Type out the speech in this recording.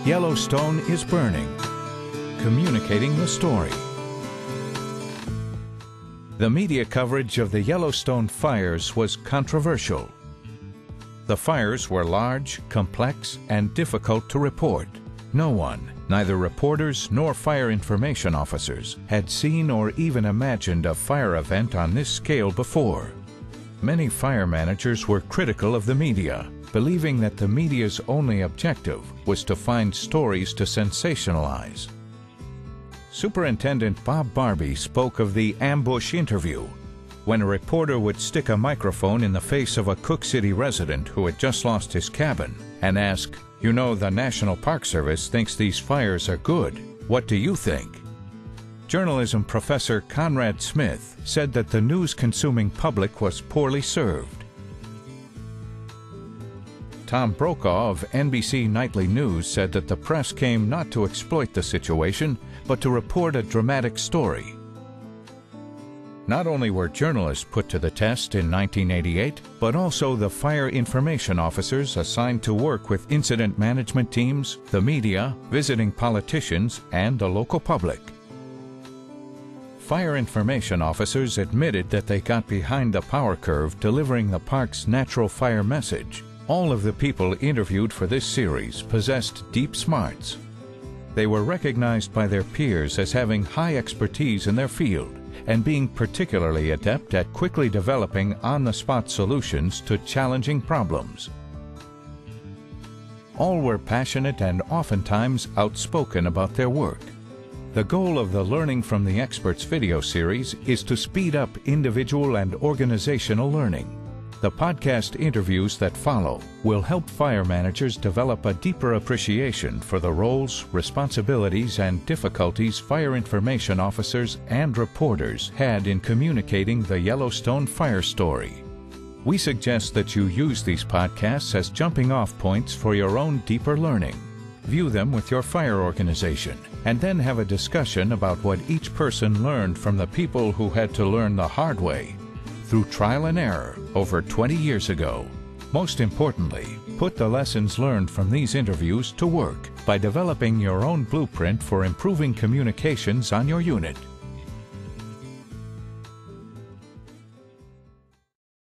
Yellowstone is burning, communicating the story. The media coverage of the Yellowstone fires was controversial. The fires were large, complex, and difficult to report. No one, neither reporters nor fire information officers, had seen or even imagined a fire event on this scale before. Many fire managers were critical of the media, believing that the media's only objective was to find stories to sensationalize. Superintendent Bob Barbie spoke of the ambush interview, when a reporter would stick a microphone in the face of a Cook City resident who had just lost his cabin and ask, "You know, the National Park Service thinks these fires are good. What do you think?" Journalism professor Conrad Smith said that the news-consuming public was poorly served. Tom Brokaw of NBC Nightly News said that the press came not to exploit the situation, but to report a dramatic story. Not only were journalists put to the test in 1988, but also the fire information officers assigned to work with incident management teams, the media, visiting politicians, and the local public. Fire information officers admitted that they got behind the power curve delivering the park's natural fire message. All of the people interviewed for this series possessed deep smarts. They were recognized by their peers as having high expertise in their field and being particularly adept at quickly developing on-the-spot solutions to challenging problems. All were passionate and oftentimes outspoken about their work. The goal of the Learning from the Experts video series is to speed up individual and organizational learning. The podcast interviews that follow will help fire managers develop a deeper appreciation for the roles, responsibilities, and difficulties fire information officers and reporters had in communicating the Yellowstone fire story. We suggest that you use these podcasts as jumping-off points for your own deeper learning. View them with your fire organization, and then have a discussion about what each person learned from the people who had to learn the hard way, through trial and error over 20 years ago. Most importantly, put the lessons learned from these interviews to work by developing your own blueprint for improving communications on your unit.